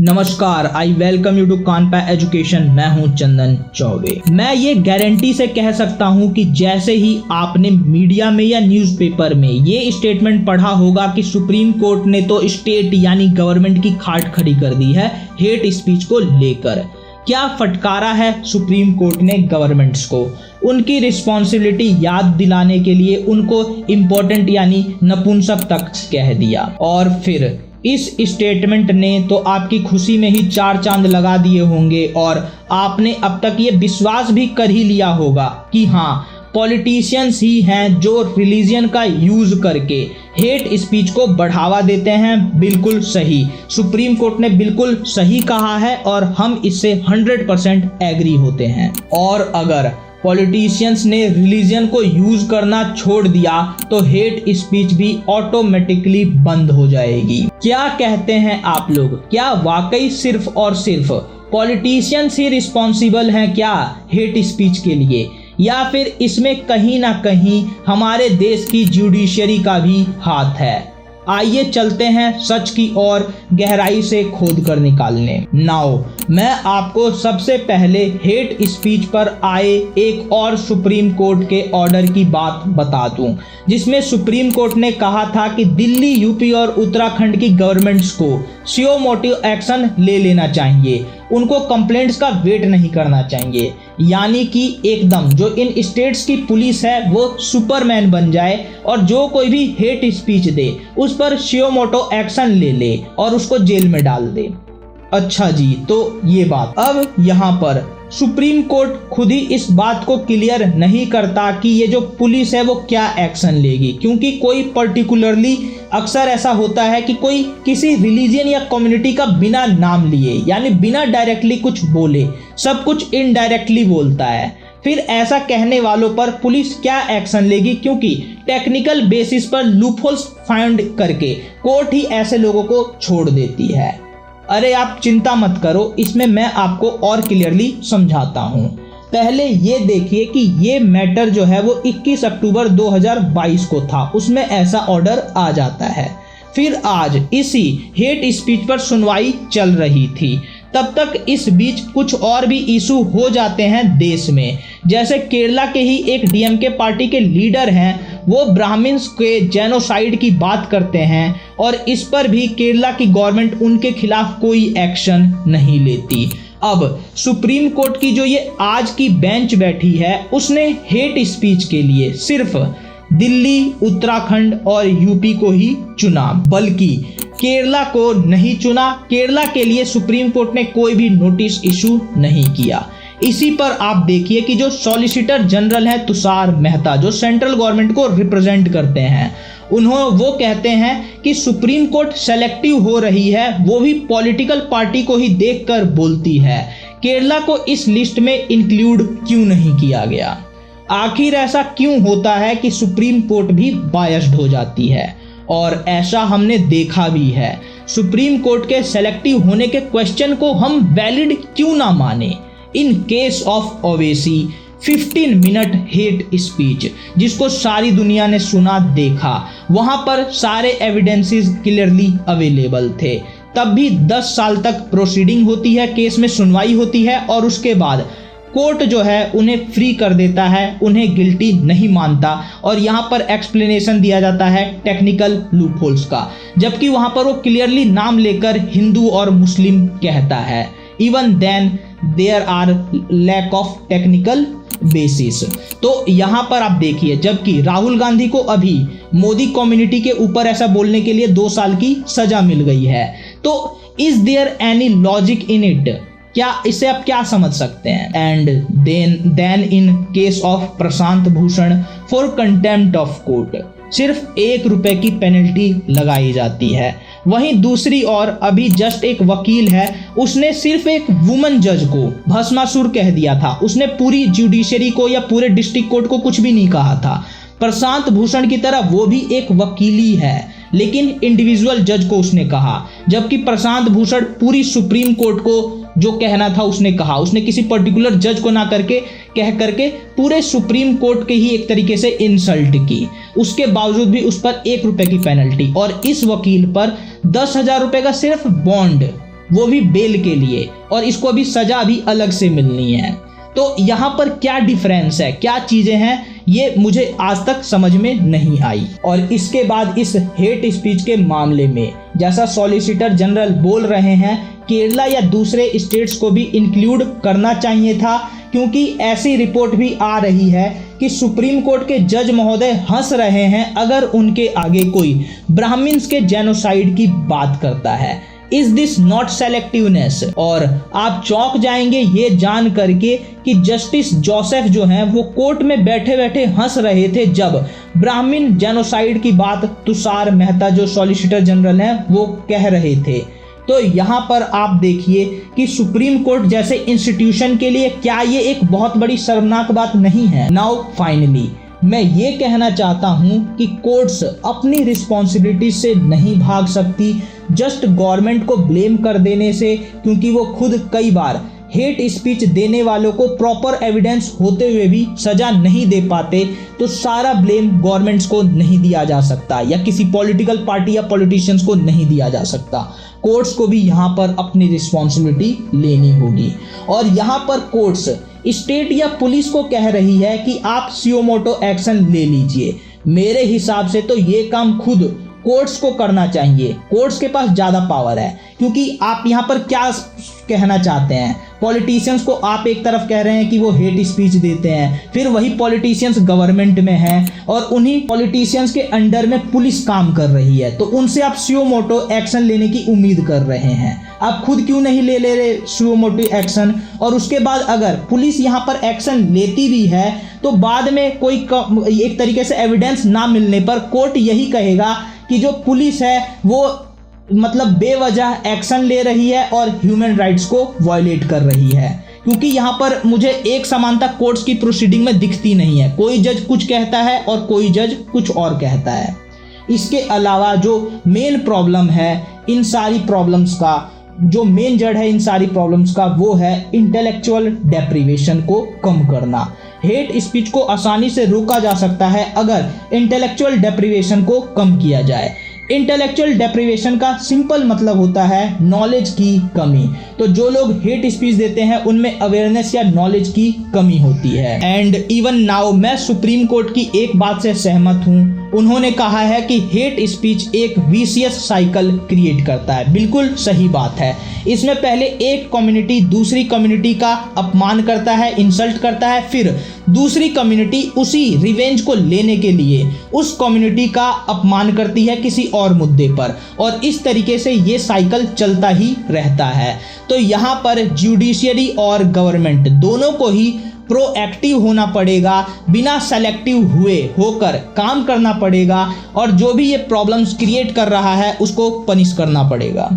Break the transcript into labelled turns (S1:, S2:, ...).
S1: नमस्कार, I welcome you to कानपा education. मैं हूं चंदन चौबे। मैं ये गारंटी से कह सकता हूं कि जैसे ही आपने मीडिया में या न्यूज़पेपर में ये स्टेटमेंट पढ़ा होगा कि सुप्रीम कोर्ट ने तो स्टेट यानी गवर्नमेंट की खाट खड़ी कर दी है हेट स्पीच को लेकर। क्या फटकारा है सुप्रीम कोर्ट ने गवर्नमेंट्स को, उनकी रिस्पॉन्सिबिलिटी याद दिलाने के लिए उनको इम्पोर्टेंट यानी नपुंसक तक कह दिया। और फिर इस स्टेटमेंट ने तो आपकी खुशी में ही चार चांद लगा दिए होंगे और आपने अब तक ये विश्वास भी कर ही लिया होगा कि हाँ, पॉलिटिशियंस ही हैं जो रिलीजन का यूज करके हेट स्पीच को बढ़ावा देते हैं। बिल्कुल सही, सुप्रीम कोर्ट ने बिल्कुल सही कहा है और हम इससे 100% एग्री होते हैं। और अगर पॉलिटिशियंस ने रिलीजन को यूज करना छोड़ दिया तो हेट स्पीच भी ऑटोमेटिकली बंद हो जाएगी। क्या कहते हैं आप लोग? क्या वाकई सिर्फ और सिर्फ पॉलिटिशियंस ही रिस्पॉन्सिबल हैं क्या हेट स्पीच के लिए, या फिर इसमें कहीं ना कहीं हमारे देश की जुडिशरी का भी हाथ है? आइए चलते हैं सच की ओर गहराई से खोद कर निकालने। नाउ मैं आपको सबसे पहले हेट स्पीच पर आए एक और सुप्रीम कोर्ट के ऑर्डर की बात बता दूं, जिसमें सुप्रीम कोर्ट ने कहा था कि दिल्ली, यूपी और उत्तराखंड की गवर्नमेंट्स को सियो मोटिव एक्शन ले लेना चाहिए, उनको कंप्लेंट्स का वेट नहीं करना चाहिए। यानी कि एकदम जो इन स्टेट्स की पुलिस है वो सुपरमैन बन जाए और जो कोई भी हेट स्पीच दे उस पर सियो मोटो एक्शन ले ले और उसको जेल में डाल दे। अच्छा जी, तो ये बात। अब यहाँ पर सुप्रीम कोर्ट खुद ही इस बात को क्लियर नहीं करता कि ये जो पुलिस है वो क्या एक्शन लेगी, क्योंकि कोई पर्टिकुलरली अक्सर ऐसा होता है कि कोई किसी रिलीजन या कम्युनिटी का बिना नाम लिए यानी बिना डायरेक्टली कुछ बोले सब कुछ इनडायरेक्टली बोलता है। फिर ऐसा कहने वालों पर पुलिस क्या एक्शन लेगी, क्योंकि टेक्निकल बेसिस पर लूपहोल्स फाइंड करके कोर्ट ही ऐसे लोगों को छोड़ देती है। अरे आप चिंता मत करो, इसमें मैं आपको और क्लियरली समझाता हूँ। पहले ये देखिए कि ये मैटर जो है वो 21 अक्टूबर 2022 को था, उसमें ऐसा ऑर्डर आ जाता है। फिर आज इसी हेट स्पीच पर सुनवाई चल रही थी। तब तक इस बीच कुछ और भी इशू हो जाते हैं देश में, जैसे केरला के ही एक डीएमके पार्टी के लीडर हैं, वो ब्राह्मण्स के जेनोसाइड की बात करते हैं और इस पर भी केरला की गवर्नमेंट उनके खिलाफ कोई एक्शन नहीं लेती। अब सुप्रीम कोर्ट की जो ये आज की बेंच बैठी है उसने हेट स्पीच के लिए सिर्फ दिल्ली, उत्तराखंड और यूपी को ही चुना, बल्कि केरला को नहीं चुना। केरला के लिए सुप्रीम कोर्ट ने कोई भी नोटिस इशू नहीं किया। इसी पर आप देखिए कि जो सॉलिसिटर जनरल है तुषार मेहता, जो सेंट्रल गवर्नमेंट को रिप्रेजेंट करते हैं, वो कहते हैं कि सुप्रीम कोर्ट सेलेक्टिव हो रही है, वो भी पॉलिटिकल पार्टी को ही देखकर बोलती है। केरला को इस लिस्ट में इंक्लूड क्यों नहीं किया गया? आखिर ऐसा क्यों होता है कि सुप्रीम कोर्ट भी बायस्ड हो जाती है? और ऐसा हमने देखा भी है। सुप्रीम कोर्ट के सेलेक्टिव होने के क्वेश्चन को हम वैलिड क्यों ना माने? इन case of Owaisi 15 minute hate speech, जिसको सारी दुनिया ने सुना देखा, वहां पर सारे एविडेंसेस क्लियरली अवेलेबल थे, तब भी 10 साल तक प्रोसीडिंग होती है, केस में सुनवाई होती है और उसके बाद कोर्ट जो है उन्हें फ्री कर देता है, उन्हें गिल्टी नहीं मानता और यहाँ पर एक्सप्लेनेशन दिया जाता है टेक्निकल लूपहोल्स का, जबकि वहाँ पर वो क्लियरली नाम लेकर हिंदू और मुस्लिम कहता है। Even then there are lack of technical basis. तो यहाँ पर आप देखिए, जबकि राहुल गांधी को अभी मोदी कम्युनिटी के ऊपर ऐसा बोलने के लिए 2 साल की सजा मिल गई है। तो is there any logic in it? क्या इसे आप क्या समझ सकते हैं? And then in case of Prashant Bhushan for contempt of court सिर्फ ₹1 की पेनल्टी लगाई जाती है। वहीं दूसरी ओर अभी जस्ट एक वकील है, उसने सिर्फ एक वुमन जज को भस्मासुर कह दिया था, उसने पूरी जुडिशरी को या पूरे डिस्ट्रिक्ट कोर्ट को कुछ भी नहीं कहा था। प्रशांत भूषण की तरह वो भी एक वकीली है, लेकिन इंडिविजुअल जज को उसने कहा, जबकि प्रशांत भूषण पूरी सुप्रीम कोर्ट को जो कहना था उसने कहा। उसने किसी पर्टिकुलर जज को ना कह करके पूरे सुप्रीम कोर्ट के ही एक तरीके से इंसल्ट की। उसके बावजूद भी उस पर ₹1 की पेनल्टी और इस वकील पर ₹10,000 का सिर्फ बॉन्ड वो भी बेल के लिए, और इसको भी सजा भी अलग से मिलनी है। तो यहाँ पर क्या डिफरेंस है, क्या चीजें हैं, ये मुझे आज तक समझ में नहीं आई। और इसके बाद इस हेट स्पीच के मामले में जैसा सॉलिसिटर जनरल बोल रहे हैं, केरला या दूसरे स्टेट्स को भी इंक्लूड करना चाहिए था, क्योंकि ऐसी रिपोर्ट भी आ रही है कि सुप्रीम कोर्ट के जज महोदय हंस रहे हैं अगर उनके आगे कोई ब्राह्मण्स के जेनोसाइड की बात करता है। Is this not selectiveness? और आप चौंक जाएंगे ये जान करके कि जस्टिस जोसेफ जो हैं वो कोर्ट में बैठे बैठे हंस रहे थे जब ब्राह्मण जेनोसाइड की बात तुषार मेहता जो सॉलिसिटर जनरल हैं वो कह रहे थे। तो यहाँ पर आप देखिए कि सुप्रीम कोर्ट जैसे इंस्टीट्यूशन के लिए क्या ये एक बहुत बड़ी शर्मनाक बात नहीं है? नाउ फाइनली मैं ये कहना चाहता हूँ कि कोर्ट्स अपनी रिस्पॉन्सिबिलिटी से नहीं भाग सकती जस्ट गवर्नमेंट को ब्लेम कर देने से, क्योंकि वो खुद कई बार हेट स्पीच देने वालों को प्रॉपर एविडेंस होते हुए भी सजा नहीं दे पाते। तो सारा ब्लेम गवर्नमेंट्स को नहीं दिया जा सकता या किसी पॉलिटिकल पार्टी या पॉलिटिशियंस को नहीं दिया जा सकता। कोर्ट्स को भी यहाँ पर अपनी रिस्पॉन्सिबिलिटी लेनी होगी। और यहाँ पर कोर्ट्स स्टेट या पुलिस को कह रही है कि आप सुओ मोटो एक्शन ले लीजिए। मेरे हिसाब से तो ये काम खुद कोर्ट्स को करना चाहिए। कोर्ट्स के पास ज़्यादा पावर है, क्योंकि आप यहाँ पर क्या कहना चाहते हैं, पॉलिटिशियंस को आप एक तरफ कह रहे हैं कि वो हेट स्पीच देते हैं, फिर वही पॉलिटिशियंस गवर्नमेंट में हैं और उन्हीं पॉलिटिशियंस के अंडर में पुलिस काम कर रही है, तो उनसे आप सुओ मोटो एक्शन लेने की उम्मीद कर रहे हैं। आप खुद क्यों नहीं ले रहे सुओ मोटो एक्शन? और उसके बाद अगर पुलिस यहाँ पर एक्शन लेती भी है तो बाद में कोई एक तरीके से एविडेंस ना मिलने पर कोर्ट यही कहेगा कि जो पुलिस है वो मतलब बेवजह एक्शन ले रही है और ह्यूमन राइट्स को वायलेट कर रही है। क्योंकि यहाँ पर मुझे एक समानता कोर्ट्स की प्रोसीडिंग में दिखती नहीं है। कोई जज कुछ कहता है और कोई जज कुछ और कहता है। इसके अलावा जो मेन प्रॉब्लम है इन सारी प्रॉब्लम्स का, जो मेन जड़ है इन सारी प्रॉब्लम्स का, वो है इंटेलेक्चुअल डेप्रिवेशन को कम करना। हेट स्पीच को आसानी से रोका जा सकता है अगर इंटेलेक्चुअल डेप्रिवेशन को कम किया जाए। इंटेलेक्चुअल डेप्रिवेशन का सिंपल मतलब होता है नॉलेज की कमी। तो जो लोग हेट स्पीच देते हैं उनमें अवेयरनेस या नॉलेज की कमी होती है। एंड इवन नाउ मैं सुप्रीम कोर्ट की एक बात से सहमत हूँ। उन्होंने कहा है कि हेट स्पीच एक विशियस साइकिल क्रिएट करता है। बिल्कुल सही बात है। इसमें पहले एक कम्युनिटी दूसरी कम्युनिटी का अपमान करता है, इंसल्ट करता है, फिर दूसरी कम्युनिटी उसी रिवेंज को लेने के लिए उस कम्युनिटी का अपमान करती है किसी और मुद्दे पर, और इस तरीके से ये साइकिल चलता ही रहता है। तो यहाँ पर जुडिशियरी और गवर्नमेंट दोनों को ही प्रोएक्टिव होना पड़ेगा, बिना सेलेक्टिव हुए होकर काम करना पड़ेगा, और जो भी ये प्रॉब्लम्स क्रिएट कर रहा है उसको पनिश करना पड़ेगा।